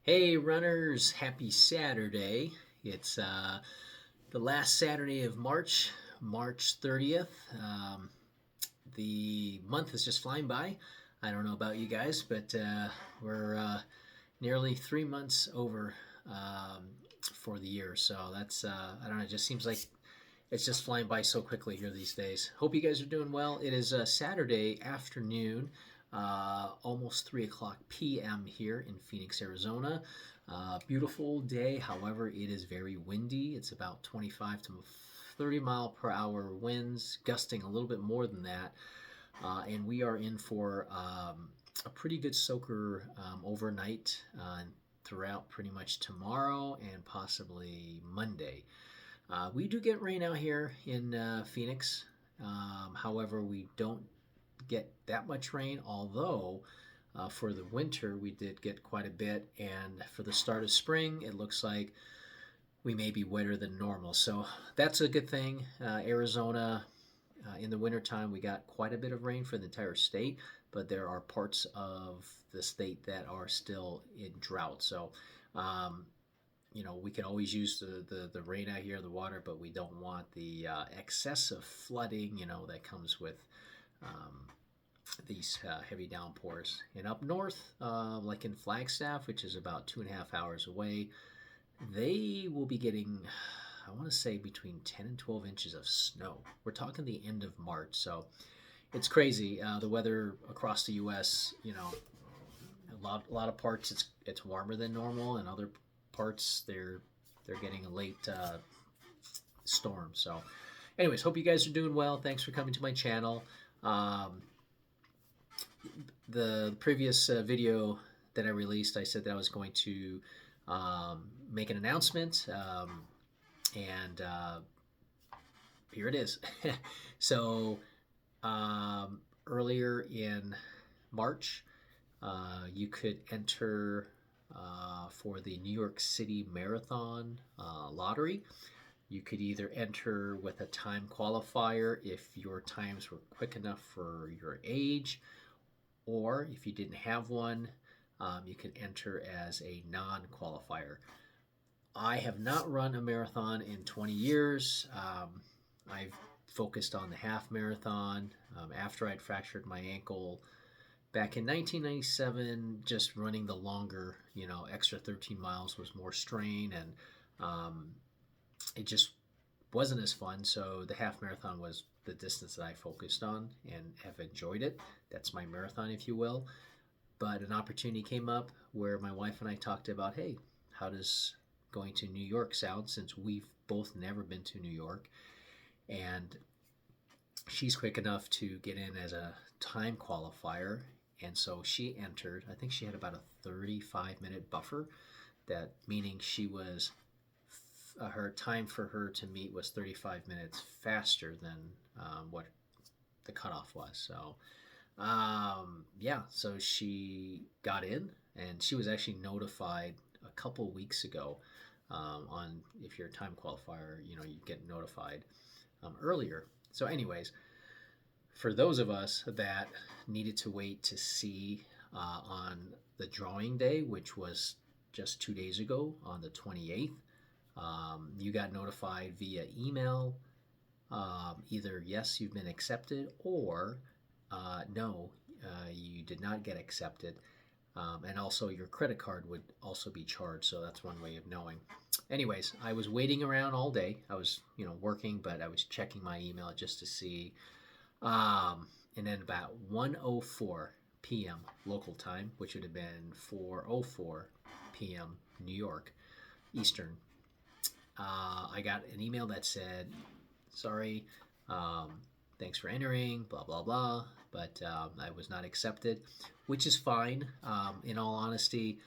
Hey runners, happy Saturday. It's the last Saturday of March, March 30th. The month is just flying by. I don't know about you guys, but we're nearly 3 months over for the year. So that's, I don't know, it just seems like it's just flying by so quickly here these days. Hope you guys are doing well. It is Saturday afternoon, almost 3 o'clock p.m. here in Phoenix, Arizona. Beautiful day. However, it is very windy. It's about 25 to 30 mile per hour winds, gusting a little bit more than that. And we are in for a pretty good soaker overnight throughout pretty much tomorrow and possibly Monday. We do get rain out here in Phoenix. However, we don't get that much rain, although for the winter we did get quite a bit. And for the start of spring, it looks like we may be wetter than normal. So that's a good thing. Arizona, in the wintertime, we got quite a bit of rain for the entire state, but there are parts of the state that are still in drought. So, um, we can always use the rain out here, the water, but we don't want the excessive flooding, that comes with um, these heavy downpours. And up north, like in Flagstaff, which is about 2.5 hours away, they will be getting, I want to say, between 10 and 12 inches of snow. We're talking the end of March, so it's crazy. The weather across the U.S., a lot of parts it's warmer than normal, and other parts they're getting a late storm. So, anyways, hope you guys are doing well. Thanks for coming to my channel. Um, the previous video that I released, I said that I was going to make an announcement, and here it is. So, earlier in March, you could enter for the New York City Marathon lottery. You could either enter with a time qualifier if your times were quick enough for your age, or if you didn't have one, you can enter as a non qualifier. I have not run a marathon in 20 years. I've focused on the half marathon after I'd fractured my ankle back in 1997. Just running the longer, extra 13 miles was more strain, and it just wasn't as fun. So the half marathon was the distance that I focused on and have enjoyed it. That's my marathon, if you will. But an opportunity came up where my wife and I talked about, hey, how does going to New York sound, since we've both never been to New York? And she's quick enough to get in as a time qualifier. And so she entered. I think she had about a 35-minute buffer, that meaning she was her time for her to meet was 35 minutes faster than what the cutoff was. So yeah, so she got in, and she was actually notified a couple weeks ago on, if you're a time qualifier, you get notified earlier. So, anyways, for those of us that needed to wait to see on the drawing day, which was just 2 days ago on the 28th, you got notified via email, either yes, you've been accepted, or no, you did not get accepted. And also your credit card would also be charged. So that's one way of knowing. Anyways, I was waiting around all day. I was, working, but I was checking my email just to see. And then about 1:04 p.m. local time, which would have been 4:04 p.m. New York Eastern, I got an email that said, sorry, thanks for entering, blah, blah, blah, but I was not accepted, which is fine. In all honesty,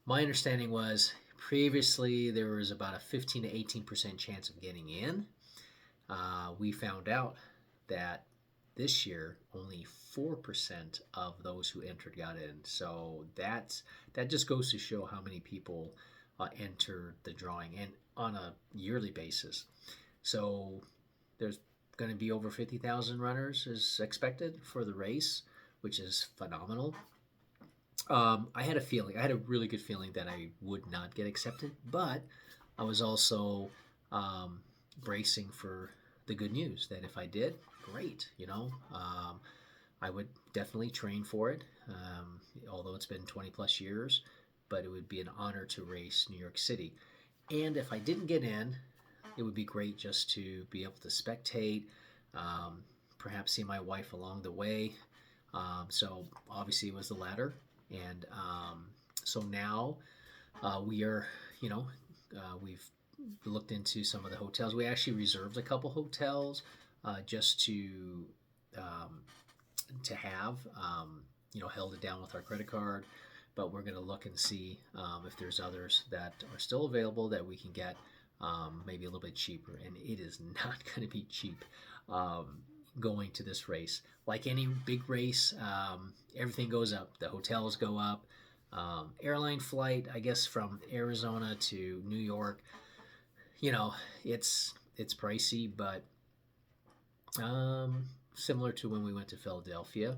my understanding was previously there was about a 15 to 18% chance of getting in. We found out that this year only 4% of those who entered got in. So that just goes to show how many people enter the drawing, and on a yearly basis. So there's going to be over 50,000 runners is expected for the race, which is phenomenal. I had a feeling, I had a really good feeling that I would not get accepted, but I was also um, bracing for the good news that if I did, great, you know. I would definitely train for it, although it's been 20 plus years, but it would be an honor to race New York City. And if I didn't get in, it would be great just to be able to spectate, um, perhaps see my wife along the way. So obviously it was the latter. And so now we are, you know, we've looked into some of the hotels. We actually reserved a couple hotels just um, to have, held it down with our credit card. But we're going to look and see if there's others that are still available that we can get maybe a little bit cheaper. And it is not going to be cheap going to this race. Like any big race, everything goes up. The hotels go up. Airline flight, I guess, from Arizona to New York, you know, it's pricey, but similar to when we went to Philadelphia,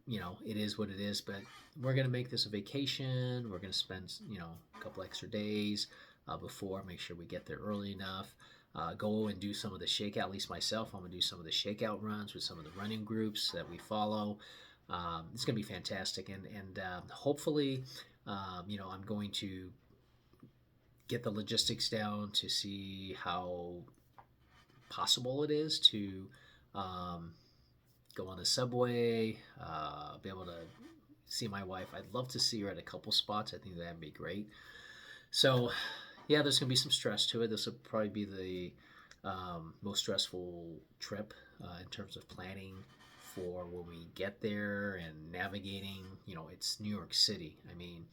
it is what it is. But we're gonna make this a vacation. We're gonna spend a couple extra days before, make sure we get there early enough. Go and do some of the shakeout. At least myself, I'm gonna do some of the shakeout runs with some of the running groups that we follow. It's gonna be fantastic, and hopefully, I'm going to get the logistics down to see how possible it is to go on the subway, be able to see my wife. I'd love to see her at a couple spots. I think that'd be great. So, yeah, there's going to be some stress to it. This will probably be the most stressful trip in terms of planning for when we get there and navigating. It's New York City. I mean,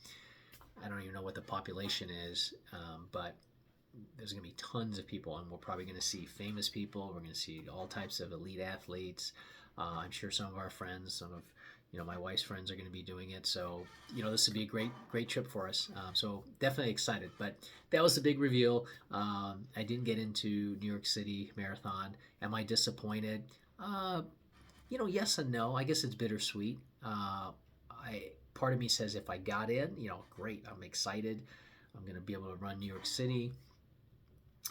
I don't even know what the population is, but there's going to be tons of people, and we're probably going to see famous people. We're going to see all types of elite athletes. I'm sure some of our friends, some of my wife's friends are going to be doing it. So this would be a great trip for us. So definitely excited. But that was the big reveal. I didn't get into New York City Marathon. Am I disappointed? Yes and no. I guess it's bittersweet. Part of me says if I got in, great. I'm excited. I'm going to be able to run New York City,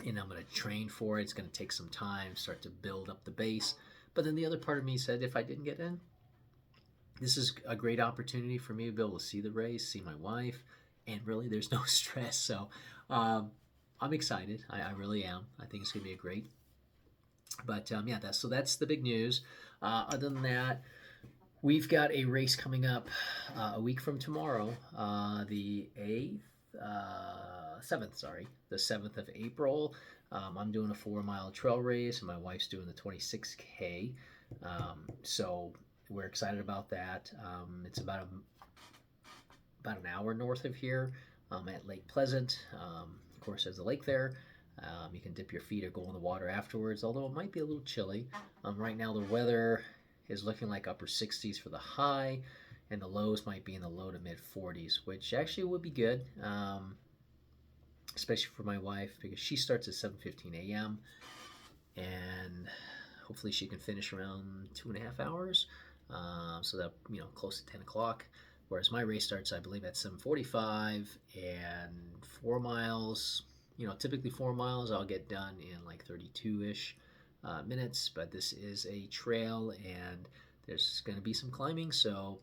and I'm going to train for it. It's going to take some time, start to build up the base. But then the other part of me said if I didn't get in, this is a great opportunity for me to be able to see the race, see my wife, and really there's no stress. So I'm excited. I really am. I think it's going to be a great. But yeah, that's the big news. Other than that, we've got a race coming up a week from tomorrow, the 7th of April. I'm doing a 4-mile trail race, and my wife's doing the 26K. So we're excited about that. It's about an hour north of here at Lake Pleasant. Of course, there's a lake there. You can dip your feet or go in the water afterwards, although it might be a little chilly. Right now, the weather is looking like upper 60s for the high, and the lows might be in the low to mid 40s, which actually would be good, especially for my wife, because she starts at 7:15 a.m. and hopefully she can finish around 2.5 hours, so that close to 10 o'clock. Whereas my race starts, I believe, at 7:45, and 4 miles. Typically 4 miles I'll get done in like 32-ish minutes, but this is a trail and there's going to be some climbing, so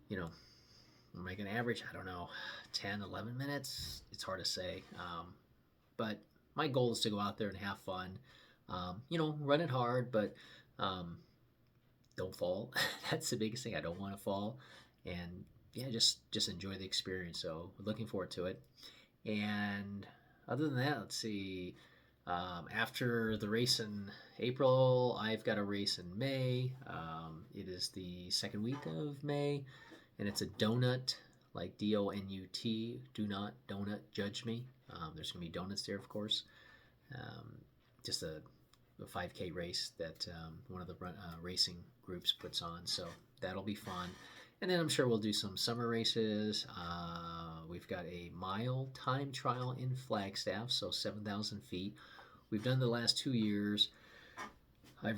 we'll make an average, I don't know, 10, 11 minutes. It's hard to say, but my goal is to go out there and have fun, run it hard, but don't fall. That's the biggest thing. I don't want to fall, and yeah, just enjoy the experience. So we're looking forward to it. And other than that, let's see. After the race in April, I've got a race in May. It is the second week of May, and it's a donut, like DONUT. Do not donut judge me. There's going to be donuts there, of course. Just a 5K race that one of the racing groups puts on, so that'll be fun. And then I'm sure we'll do some summer races. We've got a mile time trial in Flagstaff, so 7,000 feet. We've done the last 2 years. I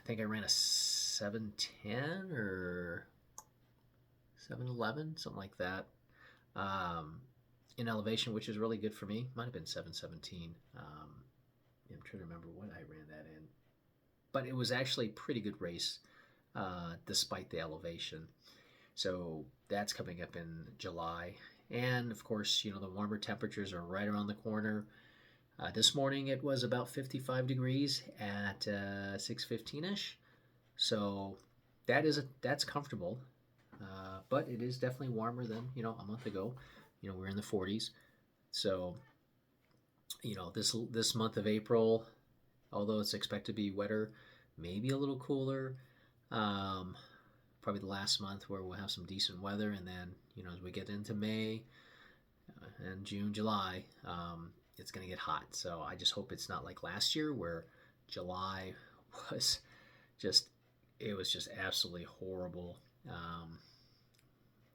think I ran a 7:10 or 711, something like that, um, in elevation, which is really good for me. Might have been 717. I'm trying to remember what I ran that in, but it was actually a pretty good race despite the elevation. So that's coming up in July. And of course, the warmer temperatures are right around the corner. This morning it was about 55 degrees at 6:15ish. So that's comfortable. But it is definitely warmer than a month ago. We're in the 40s. So this month of April, although it's expected to be wetter, maybe a little cooler. Um, Probably the last month where we'll have some decent weather, and then as we get into May and June, July, it's going to get hot. So I just hope it's not like last year where July was just it was just absolutely horrible.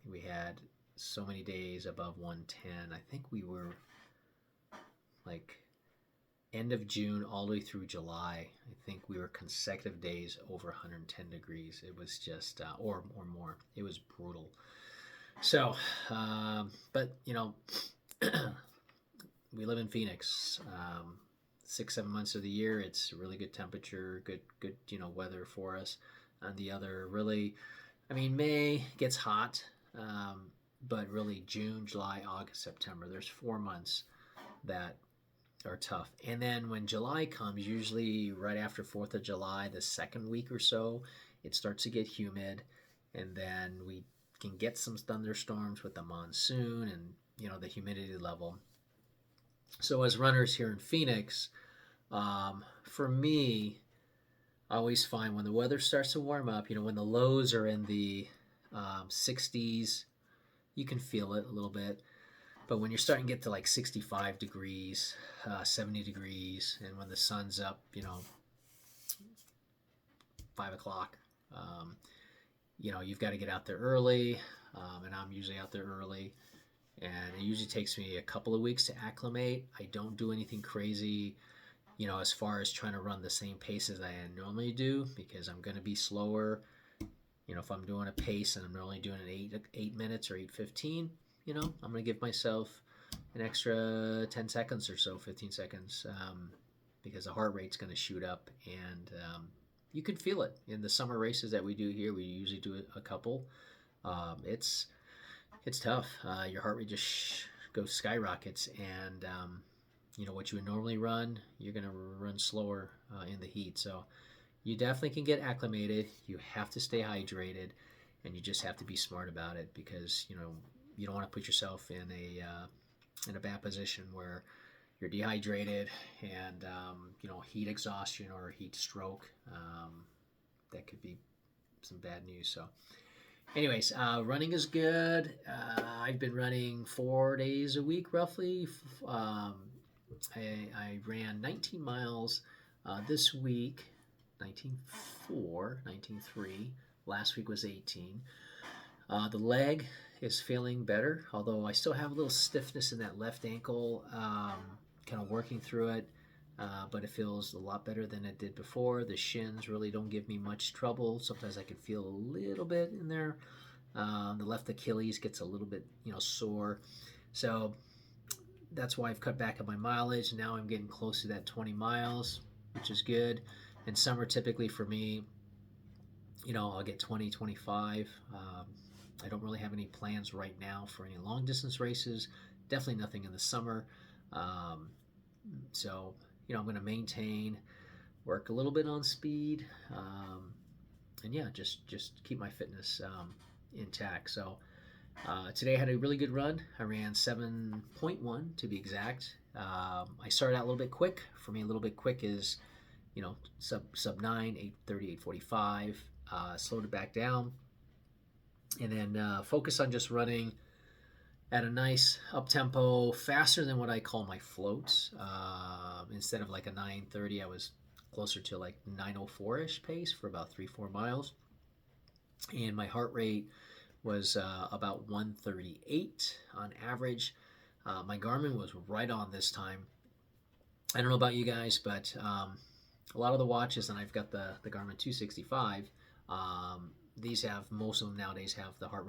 We had so many days above 110. I think we were like end of June all the way through July. I think we were consecutive days over 110 degrees. It was just, or more. It was brutal. So, but we live in Phoenix. 6-7 months of the year, it's really good temperature, good weather for us. And the other really, May gets hot, but really June, July, August, September. There's 4 months that are tough. And then when July comes, usually right after 4th of July, the second week or so, it starts to get humid, and then we can get some thunderstorms with the monsoon and the humidity level. So as runners here in Phoenix, for me, I always find when the weather starts to warm up, when the lows are in the 60s, you can feel it a little bit. But when you're starting to get to like 65 degrees, 70 degrees, and when the sun's up, 5 o'clock, you've got to get out there early, and I'm usually out there early. And it usually takes me a couple of weeks to acclimate. I don't do anything crazy, as far as trying to run the same pace as I normally do, because I'm going to be slower. If I'm doing a pace and I'm only doing it 8 minutes or 8:15, I'm going to give myself an extra 10 seconds or so, 15 seconds, because the heart rate's going to shoot up, and you can feel it in the summer races that we do here. We usually do a couple. It's tough. Your heart rate just goes skyrockets, and what you would normally run, you're going to run slower in the heat. So you definitely can get acclimated. You have to stay hydrated, and you just have to be smart about it, because you don't want to put yourself in a bad position where you're dehydrated and heat exhaustion or heat stroke. That could be some bad news. So anyways, running is good. I've been running 4 days a week roughly. I ran 19 miles this week, 19.4, 19.3. Last week was 18. The leg is feeling better, although I still have a little stiffness in that left ankle, kind of working through it, but it feels a lot better than it did before. The shins really don't give me much trouble. Sometimes I can feel a little bit in there. The left Achilles gets a little bit, sore. So that's why I've cut back on my mileage. Now I'm getting close to that 20 miles, which is good. And summer typically for me, I'll get 20, 25. I don't really have any plans right now for any long distance races. Definitely nothing in the summer. So, I'm going to maintain, work a little bit on speed, and yeah, just keep my fitness intact. So today I had a really good run. I ran 7.1 to be exact. I started out a little bit quick. For me, a little bit quick is, sub 9, 8:30, 8:45. Slowed it back down, and then focus on just running at a nice up tempo, faster than what I call my floats. Instead of like a 9:30, I was closer to like 9:04-ish pace for about 3-4 miles, and my heart rate was about 138 on average. My Garmin was right on this time. I don't know about you guys, but a lot of the watches, and I've got the Garmin 265, these have, most of them nowadays have the heart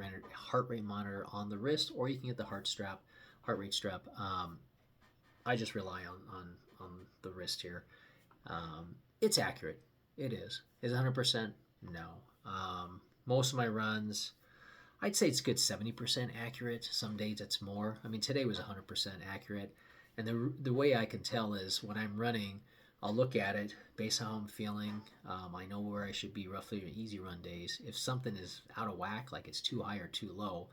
rate monitor on the wrist, or you can get the heart rate strap. I just rely on the wrist here. It's accurate. It is. Is it 100%? No. Most of my runs, I'd say it's good 70% accurate. Some days it's more. I mean, today was 100% accurate. And the way I can tell is when I'm running, I'll look at it based on how I'm feeling. I know where I should be roughly in easy run days. If something is out of whack, like it's too high or too low,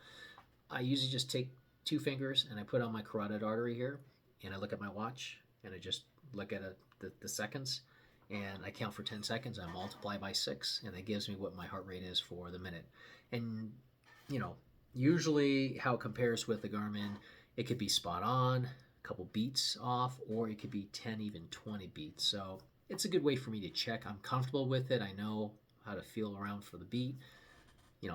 I usually just take two fingers and I put on my carotid artery here, and I look at my watch and I just look at the seconds, and I count for 10 seconds. I multiply by 6, and that gives me what my heart rate is for the minute. And you know, usually how it compares with the Garmin, it could be spot on, a couple beats off, or it could be 10, even 20 beats. So it's a good way for me to check. I'm comfortable with it. I know how to feel around for the beat.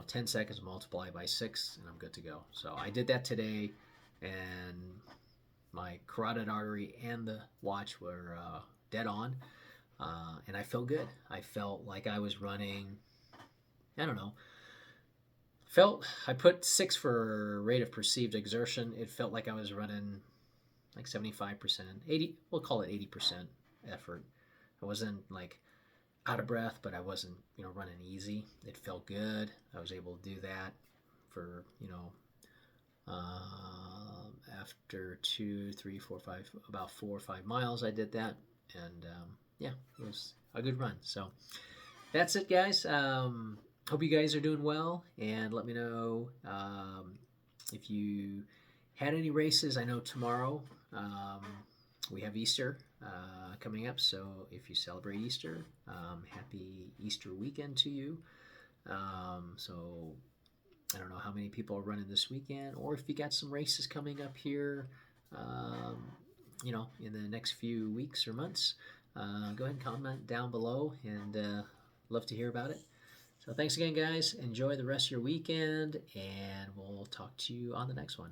10 seconds multiply by 6, and I'm good to go. So I did that today, and my carotid artery and the watch were dead on, and I felt good. I felt like I was running, I don't know, I put 6 for rate of perceived exertion. It felt like I was running like 75%, 80, we'll call it 80% effort. I wasn't like out of breath, but I wasn't, running easy. It felt good. I was able to do that for, after 2, 3, 4, 5, about 4 or 5 miles, I did that. And yeah, it was a good run. So that's it, guys. Hope you guys are doing well, and let me know if you had any races. I know tomorrow we have Easter coming up, so if you celebrate Easter, happy Easter weekend to you. So I don't know how many people are running this weekend, or if you got some races coming up here, in the next few weeks or months. Go ahead and comment down below, and love to hear about it. So thanks again, guys. Enjoy the rest of your weekend, and we'll talk to you on the next one.